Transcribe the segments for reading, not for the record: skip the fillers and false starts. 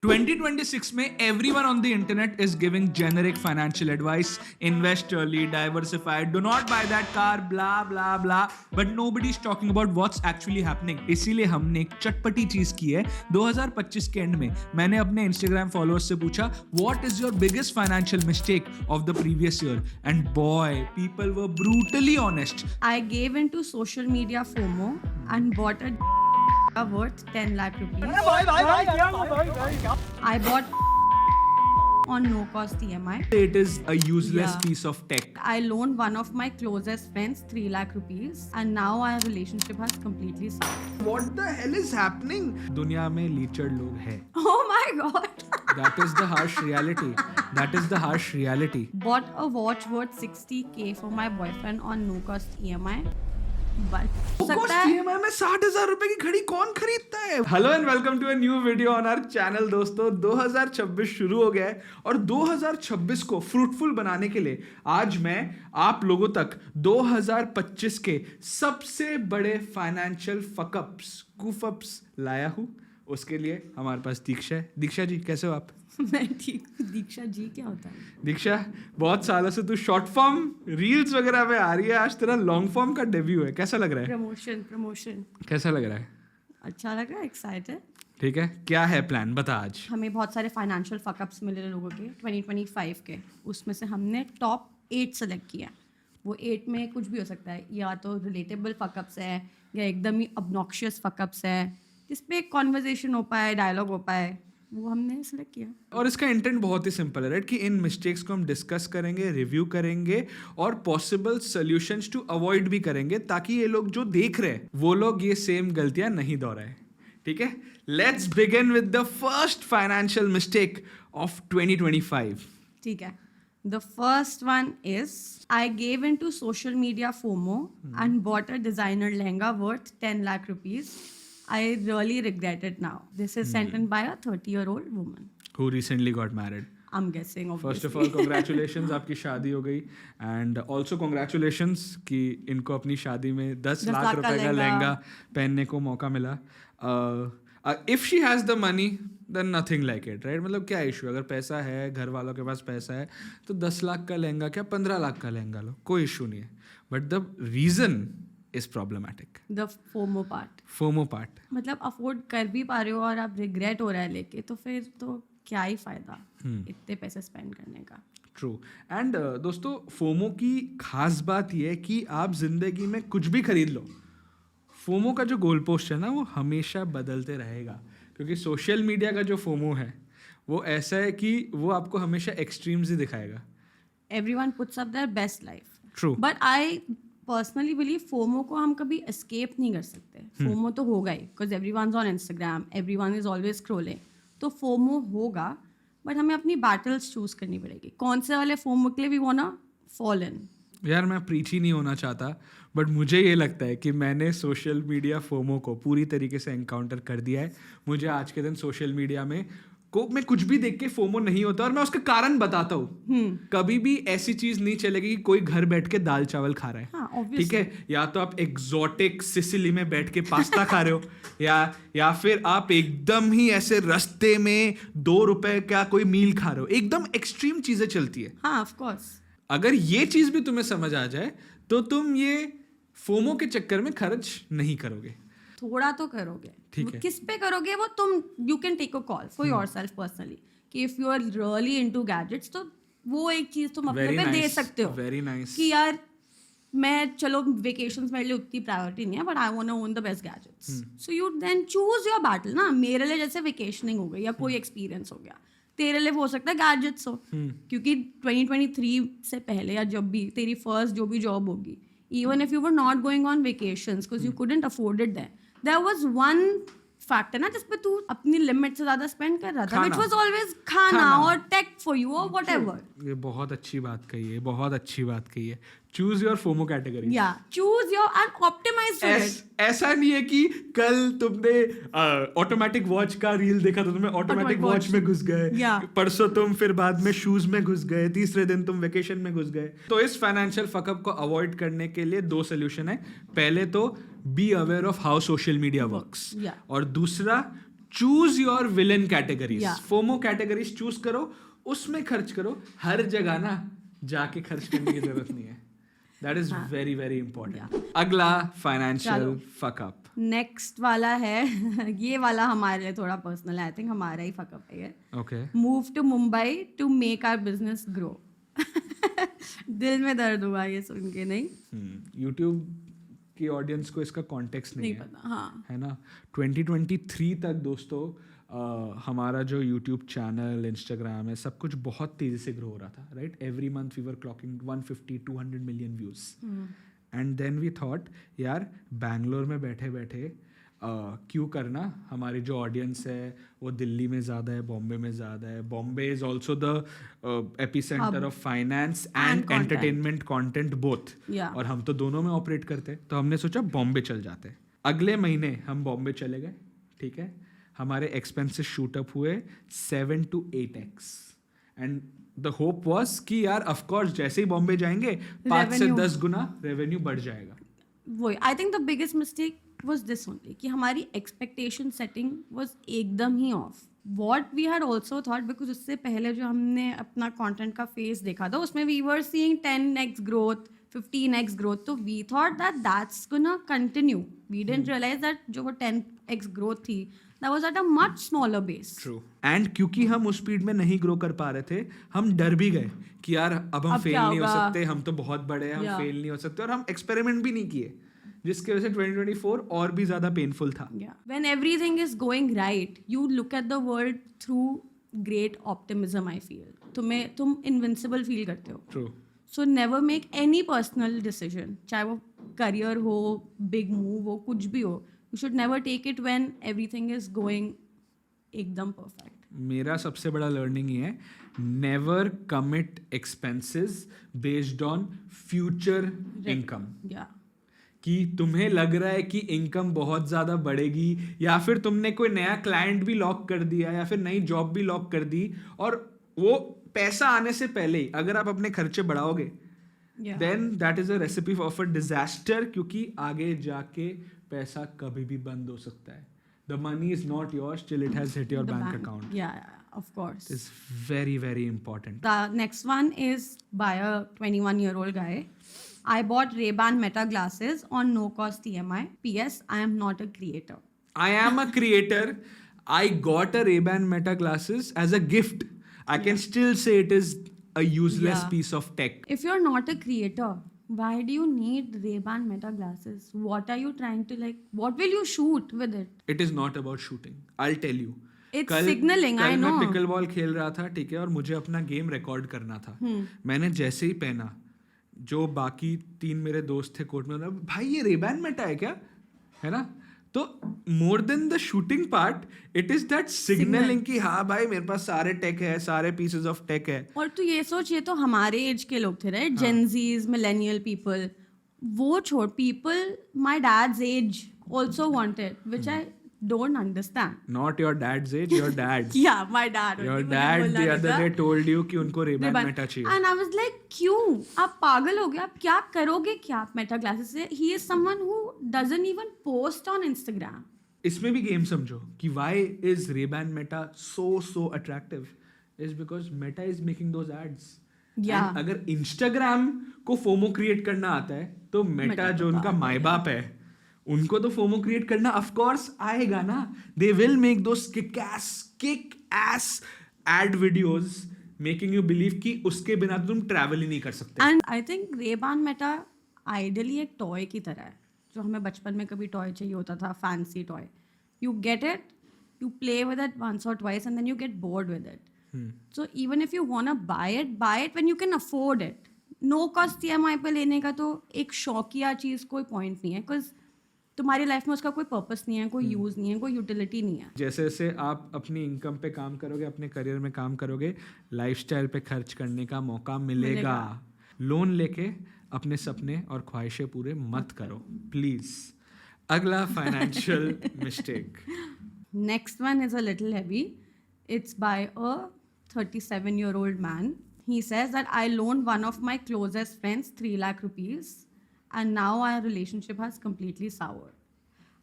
2026 में everyone on the internet is giving generic financial advice. Invest early, diversify, do not buy that car, blah blah blah. But nobody is talking about what's actually happening. इसीलिए हमने एक चटपटी चीज की है. 2025 के and में मैंने अपने Instagram followers से पूछा what is your biggest financial mistake of the previous year? And boy, people were brutally honest. I gave into social media FOMO and bought a worth 10 lakh rupees. I bought on no cost EMI. It is a useless Yeah. piece of tech. I loaned one of my closest friends 3 lakh rupees and now our relationship has completely stopped. What the hell is happening? दुनिया में लीचड़ लोग हैं. Oh my god. That is the harsh reality. That is the harsh reality. Bought a watch worth 60k for my boyfriend on no cost EMI. But सकता है EMI में 60,000 रुपए की घड़ी कौन खरीदता है? Hello and welcome to a new video on our channel. दोस्तों 2026 शुरू हो गया है और 2026 को फ्रूटफुल बनाने के लिए आज मैं आप लोगों तक 2025 के सबसे बड़े फाइनेंशियल फकअप्स कूफअप्स लाया हूँ. उसके लिए हमारे पास दीक्षा है. दीक्षा जी कैसे हो आप? मैं ठीक हूँ. दीक्षा जी क्या होता है? दीक्षा बहुत सालों से तू शॉर्ट फॉर्म रील्स वगैरह में आ रही है. आज तेरा लॉन्ग फॉर्म का डेब्यू है. कैसा लग रहा है? प्रमोशन कैसा लग रहा है? अच्छा लग रहा है. एक्साइटेड. ठीक है, क्या है प्लान बता आज. हमें बहुत सारे फाइनेंशियल फकअप्स मिले लोगों के 2025 के. उसमें से हमने टॉप 8 सेलेक्ट किया. वो 8 में कुछ भी हो सकता है. या तो रिलेटेबल फकअप्स है या एकदम ही ऑब्नॉक्शियस फकअप्स है जिसपे एक कॉन्वर्जेशन हो पाए, डायलॉग हो पाए. वो हमने सेलेक्ट किया. और इसका इंटेंट बहुत ही सिंपल है राइट, कि इन मिस्टेक्स को हम डिस्कस करेंगे, रिव्यू करेंगे और पॉसिबल सॉल्यूशंस टू अवॉइड भी करेंगे ताकि ये लोग जो देख रहे हैं वो लोग ये सेम गलतियां नहीं दोहराए. ठीक है, let's begin with the first financial mistake of 2025. ठीक है. The first one is I gave into social media FOMO and bought a designer lehenga worth 10 lakh rupees. I really regret it now. This is sent in by a 30-year-old woman. Who recently got married. I'm guessing obviously. First of all congratulations, आपकी शादी हो गई. And also congratulations कि इनको अपनी शादी में 10 लाख रुपए का लहंगा पहनने को मौका मिला. If she has the money then nothing like it right. मतलब क्या इशू, अगर पैसा है, घर वालों के पास पैसा है तो 10 लाख का लहंगा क्या 15 लाख का लहंगा लो, कोई इशू नहीं है. But the reason is problematic. The FOMO part. FOMO part. मतलब अफोर्ड कर भी पा रहे हो और आप रिग्रेट हो रहा है लेके, तो फिर तो क्या ही फायदा इतने पैसे स्पेंड करने का. ट्रू. एंड दोस्तों फोमो की खास बात यह है कि आप जिंदगी में कुछ भी खरीद लो, फोमो का जो गोल पोस्ट है ना वो हमेशा बदलते रहेगा. क्योंकि सोशल मीडिया का जो फोमो है वो ऐसा है कि वो आपको हमेशा एक्सट्रीम्स ही दिखाएगा. Everyone puts up their best life. True. But I personally believe FOMO को हम कभी escape नहीं कर सकते. FOMO तो होगा ही because everyone's on Instagram, everyone is always scrolling. तो FOMO होगा, but हमें अपनी battles choose करनी पड़ेगी. कौन से वाले FOMO के लिए we wanna fall in. यार मैं प्रीच ही नहीं होना चाहता बट मुझे ये लगता है कि मैंने सोशल मीडिया फोमो को पूरी तरीके से एनकाउंटर कर दिया है. मुझे आज के दिन सोशल मीडिया में मैं कुछ भी देख के फोमो नहीं होता और मैं उसका कारण बताता हूँ. कभी भी ऐसी चीज नहीं चलेगी कि कोई घर बैठ के दाल चावल खा रहा है. हाँ, ठीक है, या तो आप एग्जॉटिक सिसिली में बैठ के पास्ता खा रहे हो या फिर आप एकदम ही ऐसे रास्ते में 2 रुपए का कोई मील खा रहे हो. एकदम एक्सट्रीम चीजें चलती है. हाँ, of course. अगर ये चीज भी तुम्हें समझ आ जाए तो तुम ये फोमो के चक्कर में खर्च नहीं करोगे. थोड़ा तो करोगे. ठीक है. किस पे करोगे वो तुम you can take a call for yourself personally कि if you are really into gadgets तो वो एक चीज तुम अपने पे दे सकते हो. Very nice. कि यार मैं चलो वेकेशंस मेरे लिए उतनी प्रायोरिटी नहीं है but I want to own the best gadgets. So you then choose your battle ना. मेरे लिए जैसे वेकेशनिंग हो गई या कोई एक्सपीरियंस हो गया, तेरे लिए वो हो सकता है गैजेट्स हो. क्योंकि 2023 से पहले या जब भी तेरी फर्स्ट जो भी जॉब होगी, even if you were not going on vacations because you couldn't afford it, there was one factor ना जिसपे तू अपनी लिमिट से ज्यादा स्पेंड कर रहा था, व्हिच वाज ऑलवेज खाना और टेक फॉर यू और व्हाटएवर. ये बहुत अच्छी बात कही है, बहुत अच्छी बात कही है. Choose your FOMO category. या choose your end optimise for it. ऐसा नहीं है कि कल तुमने ऑटोमेटिक वॉच का रील देखा तो तुम्हें ऑटोमेटिक वॉच में घुस गए. परसों तुम फिर बाद में शूज में घुस गए, तीसरे दिन तुम वेकेशन में घुस गए. तो इस फाइनेंशियल फकअप को अवॉइड करने के लिए 2 सोल्यूशन है. पहले तो be aware of how social media works, और दूसरा choose your villain categories. Yeah. FOMO categories choose करो, उसमें खर्च करो. हर जगह ना जाके खर्च करने की जरूरत नहीं है. That is very very important. अगला फाइनेंशियल चलो. Fuck up. नेक्स्ट वाला है ये वाला हमारे लिए थोड़ा पर्सनल है. आई थिंक हमारा ही फकअप है ये. Okay. Move to Mumbai to make our business grow. दिल में दर्द हुआ ये सुन के. नहीं YouTube की ऑडियंस को इसका कॉन्टेक्स्ट नहीं है. पता. हाँ है ना. 2023 तक दोस्तों हमारा जो यूट्यूब चैनल, इंस्टाग्राम है, सब कुछ बहुत तेज़ी से ग्रो हो रहा था. Right. Every month we were clocking 150-200 million views. And then we thought यार बैंगलोर में बैठे बैठे क्यों करना. हमारी जो ऑडियंस है वो दिल्ली में ज़्यादा है, बॉम्बे में ज़्यादा है. Bombay is also the epicentre of finance and entertainment content both. और हम तो दोनों में ऑपरेट करते हैं, तो हमने सोचा बॉम्बे चल जाते. अगले महीने हम बॉम्बे चले गए. ठीक है. हमारे एक्सपेंसेस शूट अप हुए 7 to 8x. And the hope was कि यार ऑफकोर्स जैसे ही बॉम्बे जाएंगे 5 से 10 गुना रेवेन्यू बढ़ जाएगा. वही. I think the biggest mistake was this only कि हमारी expectation setting was एकदम ही off. What we had also thought, because उससे पहले जो हमने अपना content का phase देखा था उसमें we were seeing 10x growth, 15x growth, तो we thought that that's gonna continue. We didn't realize that जो वो 10x growth थी that was at a much smaller base. True. And क्योंकि हम उस स्पीड में नहीं ग्रो कर पा रहे थे, हम डर भी गए कि यार अब हम फेल नहीं हो सकते, हम तो बहुत बड़े हैं, हम फेल नहीं हो सकते. और हम एक्सपेरिमेंट भी नहीं किए, जिसकी वजह से 2024 और भी ज्यादा पेनफुल था. When everything is going right, you look at the world through great optimism. I feel तुम invincible feel करते हो. True. So never make any personal decision, चाहे वो career हो, big move हो, कुछ भी हो. You should never take it when everything is going एकदम perfect. मेरा सबसे बड़ा लर्निंग ये है, never commit expenses based on future income. कि तुम्हें लग रहा है कि इनकम बहुत ज़्यादा बढ़ेगी, या फिर तुमने कोई नया क्लाइंट भी लॉक कर दिया, या फिर नई जॉब भी लॉक कर दी, और वो पैसा आने से पहले ही अगर आप अपने खर्चे बढ़ाओगे, then that is a recipe of a disaster. क्योंकि आगे जाके पैसा कभी भी बंद हो सकता है. The money is not yours till it has hit your bank account. Of course. It's very, very important. The next one is by a 21-year-old guy. I bought Ray-Ban Meta glasses on no-cost EMI. P.S. I am not a creator. I am a creator. I got a Ray-Ban Meta glasses as a gift. I can still say it is a useless piece of tech. If you're not a creator, why do you need Ray-Ban Meta glasses? What are you trying to like? What will you shoot with it? It is not about shooting. I'll tell you. It's signaling, I know. मैं pickle ball खेल रहा था, ठीक है, और मुझे अपना game record करना था. मैंने जैसे ही पहना, जो बाकी 3 मेरे दोस्त थे कोर्ट में, भाई ये रेबैन मेटा है क्या, है ना. तो more than the shooting part, it is that signalling कि हाँ भाई मेरे पास सारे टेक है, सारे पीसेस ऑफ टेक है. और तू ये सोच, ये तो हमारे एज के लोग थे, राइट. जेनजीज, मिलेनियल पीपल, वो छोड़, people my dad's age also wanted, which I don't understand. Not your dad's age, your dad's. Yeah, my dad. Your dad the other day told you कि उनको Ray-Ban Meta चाहिए. And I was like, क्यों? आप पागल हो गए? आप क्या करोगे क्या आप Meta glasses से? He is someone who doesn't even post on Instagram. इसमें भी गेम समझो कि why is Ray-Ban Meta so attractive? Is because Meta is making those ads. Yeah. And अगर Instagram को FOMO क्रिएट करना आता है, तो Meta जो उनका माई बाप है, उनको तो फोमो क्रिएट करना ऑफ कोर्स आएगा ना. They will make those kick ass ad videos making you believe कि उसके बिना तुम ट्रैवल ही नहीं कर सकते. And I think Ray-Ban Meta ideally एक टॉय की तरह है, जो हमें बचपन में कभी टॉय चाहिए होता था, fancy toy. You get it, you play with it once or twice and then you get bored with it. So even if you want to buy it when you can afford it. No cost EMI पे लेने का तो एक शौकिया चीज़ कोई point नहीं है, because तुम्हारी लाइफ में उसका कोई पर्पस नहीं है, कोई यूज नहीं है, कोई यूटिलिटी नहीं है. जैसे जैसे आप अपनी इनकम पे काम करोगे, अपने करियर में काम करोगे, लाइफस्टाइल पे खर्च करने का मौका मिलेगा. लोन लेके अपने सपने और ख्वाहिशें पूरे मत करो प्लीज. अगला financial mistake. Next one is a little heavy. It's by a 37-year-old man. He says that I loaned one of my closest friends 3 lakh rupees. And now our relationship has completely soured.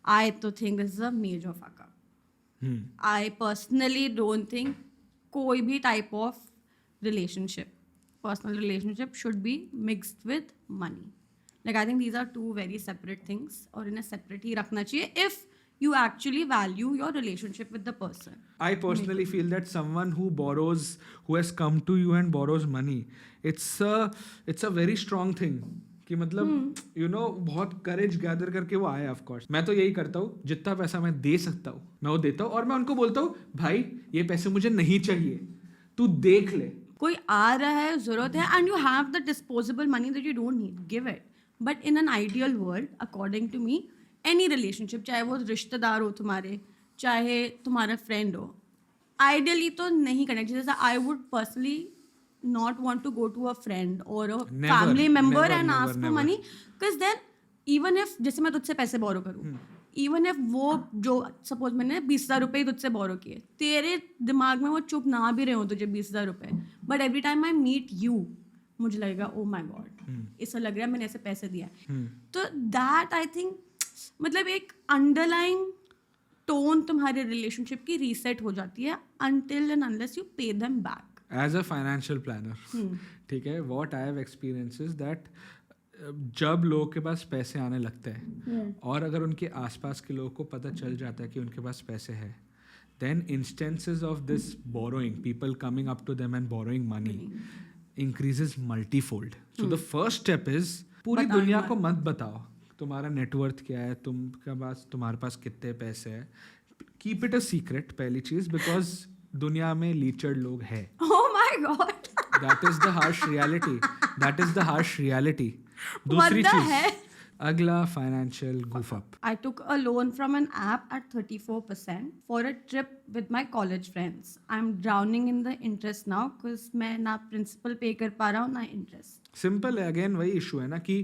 I to think this is a major fuck up. I personally don't think कोई भी type of relationship, personal relationship should be mixed with money. Like I think these are two very separate things और इन्हें separate ही रखना चाहिए if you actually value your relationship with the person. I personally feel that someone who has come to you and borrows money, it's a very strong thing. कि मतलब बहुत करेज gather करके वो आया. ऑफ कोर्स मैं तो यही करता हूँ, जितना पैसा मैं दे सकता हूँ मैं वो देता हूँ, और मैं उनको बोलता हूँ भाई ये पैसे मुझे नहीं चाहिए, तू देख ले. कोई आ रहा है, जरूरत है, and you have the disposable money that you don't need, give it. But in an ideal world according to me, any relationship, चाहे वो रिश्तेदार हो तुम्हारे, चाहे तुम्हारा फ्रेंड हो, आइडियली तो नहीं करना चाहिए. जैसे I would personally not want to go to a friend or a family member and ask for money, because then even if जैसे मैं तुझसे पैसे borrow करूँ, even if वो जो suppose मैंने 20,000 रुपये ही तुझसे borrow किए, तेरे दिमाग में वो चुप ना भी रहे हो तुझे 20,000 रुपये, but every time I meet you मुझे लगेगा oh my god, ऐसा लग रहा है मैंने ऐसे पैसे दिया. तो that I think मतलब एक underlying टोन तुम्हारे रिलेशनशिप की रीसेट हो जाती है until and unless you pay them back. As a financial planner, ठीक है, what I have experienced is that जब लोगों के पास पैसे आने लगते हैं और अगर उनके आसपास के लोगों को पता चल जाता है कि उनके पास पैसे है, then instances of this borrowing, people coming up to them and borrowing money increases multifold. So the first step is पूरी दुनिया को मत बताओ तुम्हारा नेटवर्थ क्या है, तुम्हारे पास कितने पैसे हैं. कीप इट अ सीक्रेट, पहली चीज, बिकॉज दुनिया में लीचर्ड लोग हैं. Oh my god. That is the harsh reality. That is the harsh reality. दूसरी चीज, अगला financial goof up. I took a loan from an app at 34% for a trip with my college friends. I'm drowning in the interest now because मैं ना principal pay कर पा रहा हूँ ना interest. Simple है, again वही issue है ना कि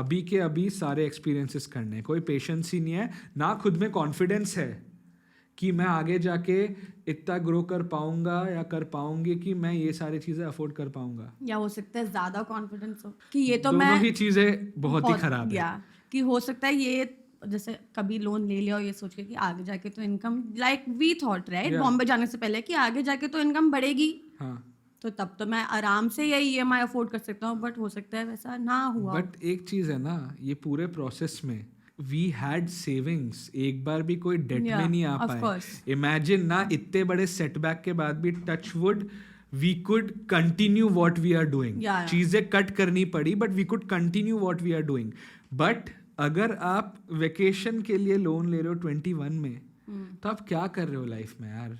अभी के अभी सारे experiences करने हैं, कोई patience ही नहीं है ना, खुद में confidence है कि मैं आगे जाके इतना ग्रो कर पाऊंगा या कर पाऊंगी कि मैं ये सारी चीजें अफोर्ड कर पाऊंगा. या हो सकता है ज्यादा कॉन्फिडेंस हो कि ये तो दोनों मैं ही चीजें बहुत ही खराब है. कि हो सकता है ये जैसे कभी लोन ले लिया और ये सोच के कि आगे जाके तो income, like we thought right Bombay जाने से पहले कि आगे जाके तो इनकम बढ़ेगी, तो तब तो मैं आराम से ये EMI अफोर्ड कर सकता हूँ, बट हो सकता है वैसा ना हुआ. बट एक चीज है ना, ये पूरे प्रोसेस में वी हैड सेविंग्स, एक बार भी कोई डेट में नहीं आ पाए. इमेजिन ना, इतने बड़े सेटबैक के बाद भी touch wood we could continue what we are doing. चीजें कट करनी पड़ी but we could continue what we are doing. But अगर आप वेकेशन के लिए लोन ले रहे हो 21 में, तो आप क्या कर रहे हो लाइफ में यार.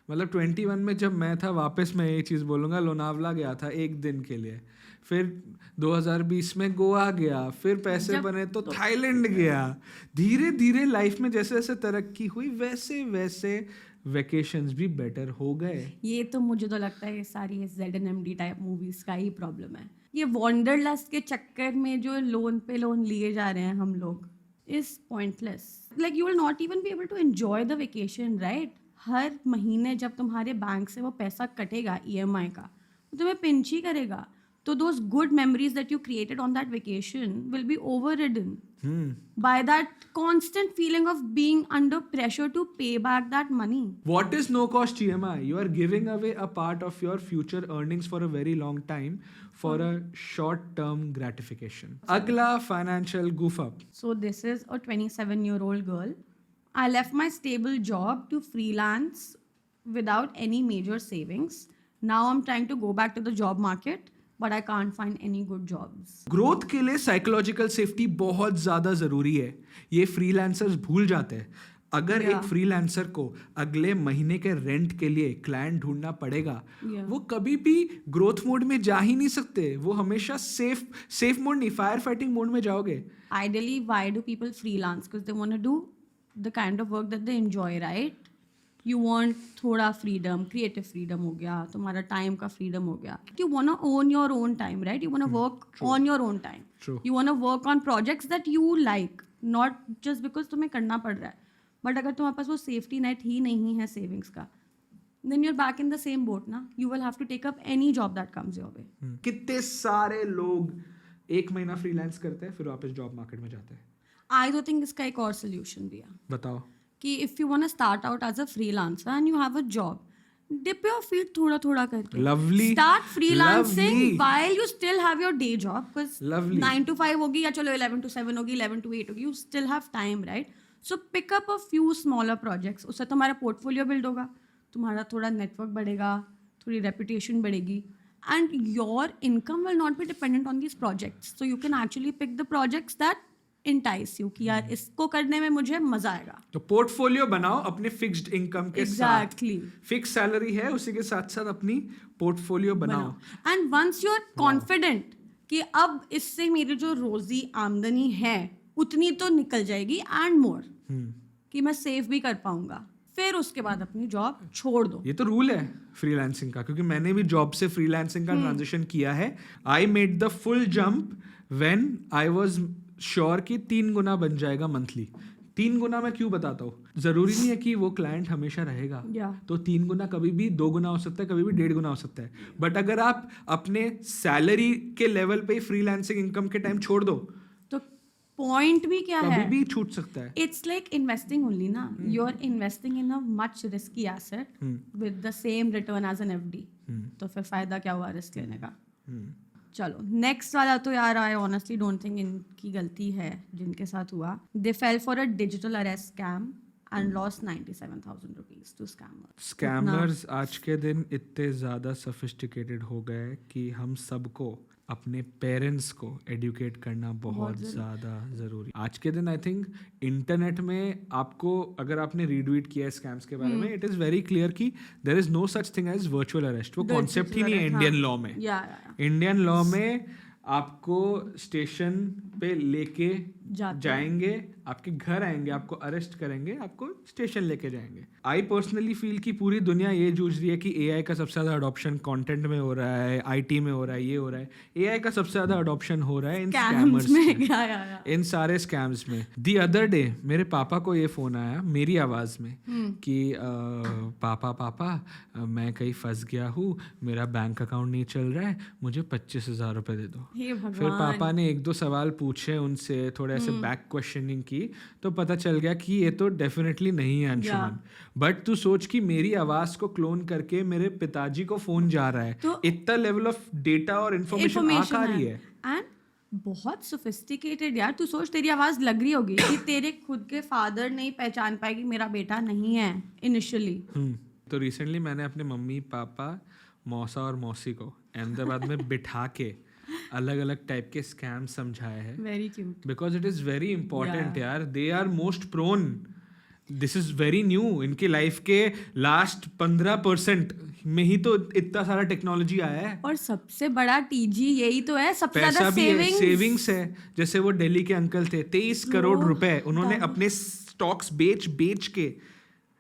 मतलब 21 में जब मैं था, वापस मैं ये चीज़ बोलूँगा, लोनावला गया था एक दिन के लिए, फिर 2020 में गोवा गया, फिर पैसे बने तो थाईलैंड गया. धीरे धीरे लाइफ में जैसे जैसे तरक्की हुई वैसे वैसे वेकेशंस भी बेटर हो गए. ये तो मुझे तो लगता है सारी ZNMD टाइप मूवीज का ही प्रॉब्लम है. ये वॉन्डरलस्ट के चक्कर में जो लोन पे लोन लिए जा रहे हैं हम लोग is pointless. Like you will not even be able to enjoy the vacation right. हर महीने जब तुम्हारे बैंक से वो पैसा कटेगा EMI का, तो तुम्हें पिंच ही करेगा. So those good memories that you created on that vacation will be overridden by that constant feeling of being under pressure to pay back that money. What is no cost EMI? You are giving away a part of your future earnings for a very long time for a short term gratification. Agla financial goof up. So this is a 27-year-old girl. I left my stable job to freelance without any major savings. Now I'm trying to go back to the job market, but I can't find any good jobs. Growth के लिए psychological safety बहुत ज़्यादा ज़रूरी है. ये freelancers भूल जाते हैं. अगर एक फ्रीलांसर को अगले महीने के रेंट के लिए क्लाइंट ढूंढना पड़ेगा, वो कभी भी ग्रोथ मोड में जा ही नहीं सकते. वो हमेशा सेफ मोड नहीं, फायर फाइटिंग मोड में जाओगे. Ideally, why do people freelance? Because they want to do the kind of work that they enjoy, right? You want थोड़ा freedom, creative freedom हो गया, तुम्हारा time का freedom हो गया. You want to own your own time, right? You want to work on your own time. True. You want to work on projects that you like, not just because तुम्हें करना पड़ रहा है. But अगर तुम्हारे पास वो safety net ही नहीं है savings का, then you're back in the same boat ना. You will have to take up any job that comes your way. कितने सारे लोग एक महीना फ्रीलांस करते हैं फिर वापस जॉब मार्केट में जाते हैं. I don't think इसका एक और solution भी है. बताओ. कि if you want to start out as a freelancer and you have a job, dip your feet थोड़ा थोड़ा करके. Lovely. Start freelancing Lovely. while you still have your day job, because Lovely. 9 to 5 होगी या चलो 11 to 7 होगी, 11 to 8 होगी, you still have time, right? So pick up a few smaller projects. उससे तुम्हारा portfolio build होगा, तुम्हारा थोड़ा network बढ़ेगा, थोड़ी reputation बढ़ेगी, and your income will not be dependent on these projects. So you can actually pick the projects that entice you कि यार इसको करने में मुझे मजा आएगा. तो पोर्टफोलियो बनाओ अपने फिक्स्ड इनकम के Exactly. साथ. फिक्स सैलरी है, उसी के साथ साथ अपनी पोर्टफोलियो बनाओ. And once you are confident कि अब इससे मेरी जो रोजी आमदनी है उतनी तो निकल जाएगी एंड मोर, कि मैं सेव भी कर पाऊंगा, फिर उसके बाद अपनी जॉब छोड़ दो. ये तो रूल है फ्रीलांसिंग का, क्योंकि मैंने भी जॉब से फ्रीलांसिंग का ट्रांजिशन किया है. I made the full jump when I was sure कि 3 गुना बन जाएगा मंथली. 3 गुना मैं क्यों बताता हूँ, जरूरी नहीं है कि वो क्लाइंट हमेशा रहेगा. तो 3 गुना कभी भी 2 गुना हो सकता है, कभी भी 1.5 गुना हो सकता है. बट अगर आप अपने सैलरी के लेवल पे फ्रीलांसिंग इनकम के टाइम छोड़ दो, तो पॉइंट भी क्या है, कभी भी छूट सकता है. इट्स लाइक इन्वेस्टिंग ओनली ना. You are investing in a much risky asset with the same return as an FD. तो फिर फायदा क्या हुआ रिस्क लेने का. चलो नेक्स्ट वाला तो यार आई ऑनेस्टली डोंट थिंक इनकी गलती है जिनके साथ हुआ. They fell for a digital arrest scam and lost 97,000 rupees to scammers. Scammers आज के दिन इतने ज़्यादा सोफिस्टिकेटेड हो गए कि हम सबको अपने पेरेंट्स को एडुकेट करना बहुत ज़्यादा ज़रूरी. आज के दिन आई थिंक इंटरनेट में आपको, अगर आपने रीट्वीट किया है स्कैम्स के बारे में, इट इज़ वेरी क्लियर कि there is no such thing as virtual arrest. वो कॉन्सेप्ट ही नहीं है इंडियन लॉ में. इंडियन लॉ में आपको स्टेशन पे लेके जाएंगे, आपके घर आएंगे, आपको अरेस्ट करेंगे, आपको स्टेशन लेके जाएंगे. आई पर्सनली फील कि पूरी दुनिया ये जूझ रही है कि एआई का सबसे ज़्यादा अडॉप्शन कंटेंट में हो रहा है, आईटी में हो रहा है, ये हो रहा है. एआई का सबसे ज़्यादा अडॉप्शन हो रहा है इन स्कैमर्स में, इन सारे स्कैम्स में. दी अदर डे मेरे पापा को ये फ़ोन आया मेरी आवाज़ में कि पापा मैं कहीं फंस गया हूँ, मेरा बैंक अकाउंट नहीं चल रहा है, मुझे 25,000 रुपये दे दो. फिर पापा ने 1-2 सवाल पूछे उनसे, थोड़े ऐसे बैक क्वेश्चनिंग की, तो पता चल गया कि ये तो डेफिनेटली नहीं है अंशुमन. बट तू सोच कि मेरी आवाज को क्लोन करके मेरे पिताजी को फोन जा रहा है, तो इतना लेवल ऑफ डेटा और इन्फॉर्मेशन आ रही है. एंड बहुत सोफिस्टिकेटेड यार. तू सोच तेरी आवाज लग रही होगी कि तेरे खुद के फादर नहीं पहचान पाएगी मेरा बेटा नहीं है इनिशियली. तो रिसेंटली मैंने अपने मम्मी पापा मौसा और मौसी को अहमदाबाद में बिठा के अलग अलग टाइप के स्कैम समझाए हैं. Very cute. Because it is very important यार. They are most prone. This is very new. इनकी लाइफ के लास्ट 15% में ही तो इतना सारा टेक्नोलॉजी आया है. और सबसे बड़ा टीजी यही तो है, सबसे ज्यादा सेविंग्स है. जैसे वो दिल्ली के अंकल थे, 23 करोड़ रुपए उन्होंने अपने स्टॉक्स बेच के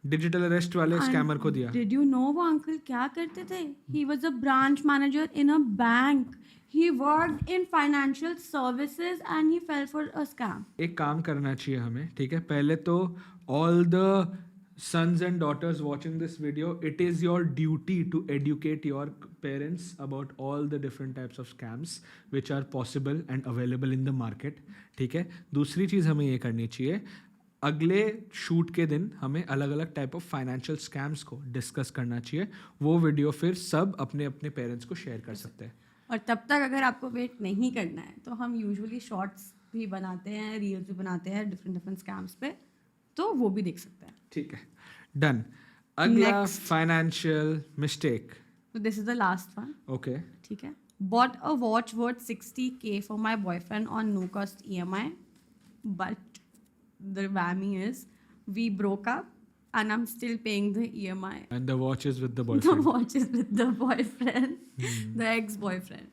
डिजिटल अरेस्ट वाले स्कैमर को दिया. डिड यू नो वो अंकल क्या करते थे? He was a branch manager in a bank. He worked in financial services and he fell for a scam. एक काम करना चाहिए हमें, ठीक है. पहले तो all the sons and daughters watching this video, it is your duty to educate your parents about all the different types of scams which are possible and available in the market. ठीक है. दूसरी चीज़ हमें ये करनी चाहिए, अगले shoot के दिन हमें अलग अलग टाइप ऑफ फाइनेंशियल स्कैम्स को डिस्कस करना चाहिए. वो वीडियो फिर सब अपने अपने पेरेंट्स को शेयर कर सकते हैं. और तब तक अगर आपको वेट नहीं करना है तो हम यूजुअली शॉर्ट्स भी बनाते हैं, रील्स भी बनाते हैं डिफरेंट स्कैम्स पे, तो वो भी देख सकते हैं. ठीक है, डन. अगला financial mistake. This is the last one. Okay, ठीक है. Bought a watch worth 60K for my boyfriend on no cost EMI, but the whammy is we broke up and I'm still paying the EMI. And the watch is with the boyfriend. The watch is with the boyfriend, the ex-boyfriend.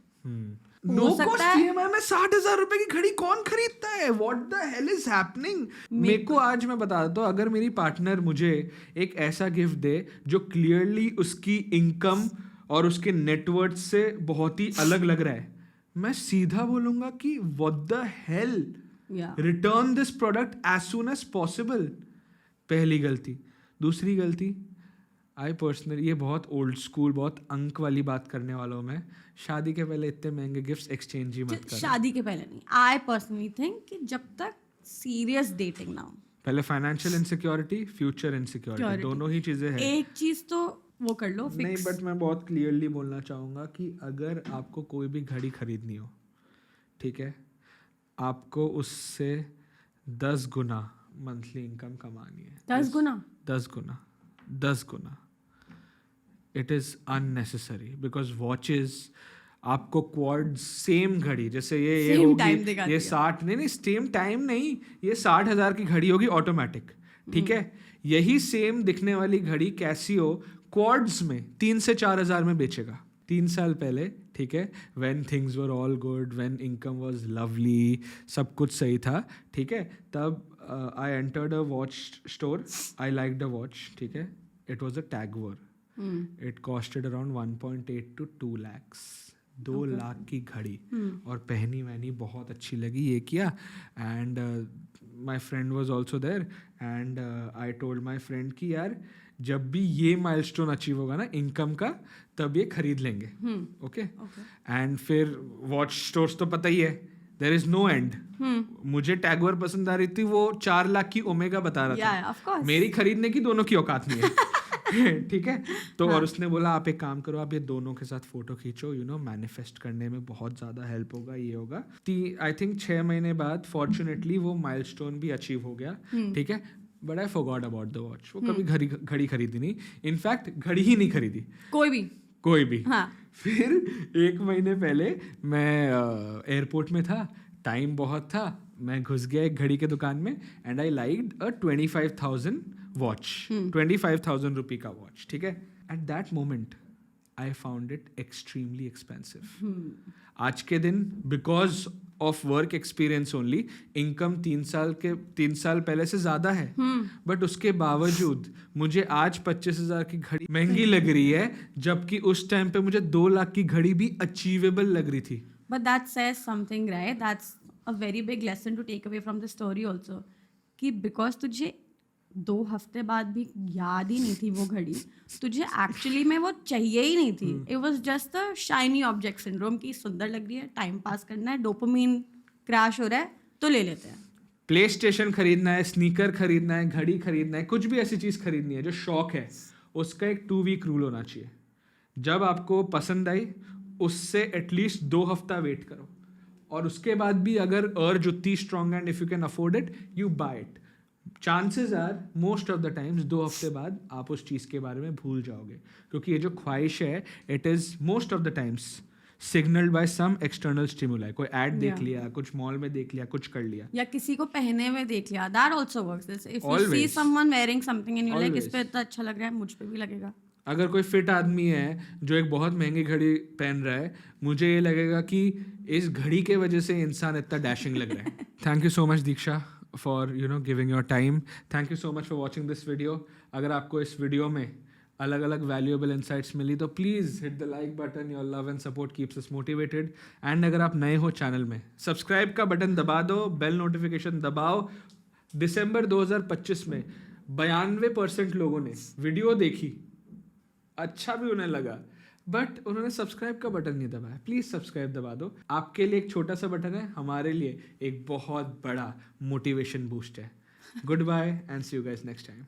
No cost EMI में 60,000 रुपए की घड़ी कौन खरीदता है? What the hell is happening? मेरे को आज मैं बता देता हूँ, अगर मेरी पार्टनर मुझे एक ऐसा गिफ्ट दे जो क्लियरली उसकी इनकम और उसके नेटवर्थ से बहुत ही अलग लग रहा है, मैं सीधा बोलूंगा कि what the hell? Return this product as soon as possible. पहली गलती. दूसरी गलती, आई पर्सनली, ये बहुत ओल्ड स्कूल, बहुत अंक वाली बात करने वाला हूँ मैं, शादी के पहले इतने महंगे गिफ्ट्स एक्सचेंज ही मत करो. शादी के पहले नहीं. आई पर्सनली थिंक कि जब तक सीरियस डेटिंग ना हो पहले financial insecurity, future insecurity, Security. दोनों ही चीजें हैं. एक चीज तो वो कर लो नहीं, फिक्स. बट मैं बहुत क्लियरली बोलना चाहूँगा कि अगर आपको कोई भी घड़ी खरीदनी हो, ठीक है, आपको उससे 10 गुना मंथली इनकम कमानी है. 10 गुना. 10 गुना, 10 गुना. It is unnecessary because watches आपको क्वाड सेम घड़ी, जैसे ये Same होगी, time दिखाती ये है. 60, नहीं सेम टाइम नहीं, ये 60,000 की घड़ी होगी ऑटोमेटिक, ठीक है. यही सेम दिखने वाली घड़ी कैसियो क्वाड्स में 3 से 4,000 में बेचेगा. 3 साल पहले, ठीक है, when things were all good, when income was lovely, सब कुछ सही था, ठीक है, तब I entered a watch store, I liked a watch, ठीक है, it was a TAG Heuer. It costed around 1.8 to 2 lakhs. 2 lakh की घड़ी, और पहनी वहनी बहुत अच्छी लगी, ये किया. And my friend was also there and I told my friend कि यार जब भी ये माइलस्टोन अचीव होगा ना इनकम का, तब ये खरीद लेंगे. ओके. एंड फिर वॉच स्टोर्स तो पता ही है, देयर इज नो एंड. मुझे टैगवर पसंद आ रही थी, वो 4 लाख की ओमेगा बता रहा Yeah, of था. course. मेरी खरीदने की दोनों की औकात नहीं है. ठीक है. तो और उसने बोला आप एक काम करो, आप ये दोनों के साथ फोटो खींचो, यू नो मैनिफेस्ट करने में बहुत ज्यादा हेल्प होगा, ये होगा. आई थिंक 6 महीने बाद फॉर्चुनेटली वो माइलस्टोन भी अचीव हो गया, ठीक है. But I forgot about the watch. वो कभी घड़ी खरीदी नहीं, इनफैक्ट घड़ी ही नहीं खरीदी कोई भी. हाँ. फिर 1 महीने पहले मैं एयरपोर्ट में था, टाइम बहुत था, मैं घुस गया एक घड़ी के दुकान में and I liked a 25,000 watch, 25,000 रुपये का वॉच, ठीक है. At that moment I found it extremely expensive. आज के दिन because of work experience only, income 3 साल पहले से ज्यादा है, बट उसके बावजूद मुझे आज 25,000 की घड़ी महंगी लग रही है, जबकि उस टाइम पे मुझे 2 लाख की घड़ी भी अचीवेबल लग रही थी. But that says something, right? That's a very big lesson to take away from the story also. कि because तुझे 2 हफ्ते बाद भी याद ही नहीं थी वो घड़ी, तुझे एक्चुअली में वो चाहिए ही नहीं थी. It was just a shiny object syndrome की सुंदर लग रही है, टाइम पास करना है, डोपामिन क्रैश हो रहा है तो ले लेते हैं. प्ले स्टेशन खरीदना है, स्नीकर खरीदना है, घड़ी खरीदना है, कुछ भी ऐसी चीज़ खरीदनी है जो शौक है, उसका एक 2 week रूल होना चाहिए. जब आपको पसंद आई उससे एटलीस्ट 2 हफ्ता वेट करो, और उसके बाद भी अगर अर्ज उतनी strong and if you can afford it, you buy it. Chances are most of the times 2 हफ्ते बाद आप उस चीज़ के बारे में भूल जाओगे, क्योंकि ये जो ख्वाहिश है it is most of the times signalled by some external stimuli. कोई ऐड देख लिया, कुछ मॉल में देख लिया, कुछ कर लिया, या किसी को पहने हुए देख लिया. That also works. If you see Always. Someone wearing something and you like, इस Always. पे इतना अच्छा लग रहा है, मुझ पे भी लगेगा. अगर कोई फिट आदमी है जो एक बहुत महंगी घड़ी पहन रहा है, मुझे ये लगेगा कि इस घड़ी के वजह से इंसान इतना डैशिंग लग रहा है. Thank you so much Diksha for giving your time. Thank you so much for watching this video. अगर आपको इस वीडियो में अलग अलग वैल्यूएबल इंसाइट्स मिली तो please hit the like button. Your love and support keeps us motivated. And अगर आप नए हो चैनल में, सब्सक्राइब का बटन दबा दो, बेल नोटिफिकेशन दबाओ. दिसंबर 2025 में 92% लोगों ने वीडियो देखी, अच्छा भी उन्हें लगा, बट उन्होंने सब्सक्राइब का बटन नहीं दबाया. प्लीज़ सब्सक्राइब दबा दो. आपके लिए एक छोटा सा बटन है, हमारे लिए एक बहुत बड़ा मोटिवेशन बूस्ट है. Goodbye and see you guys next time.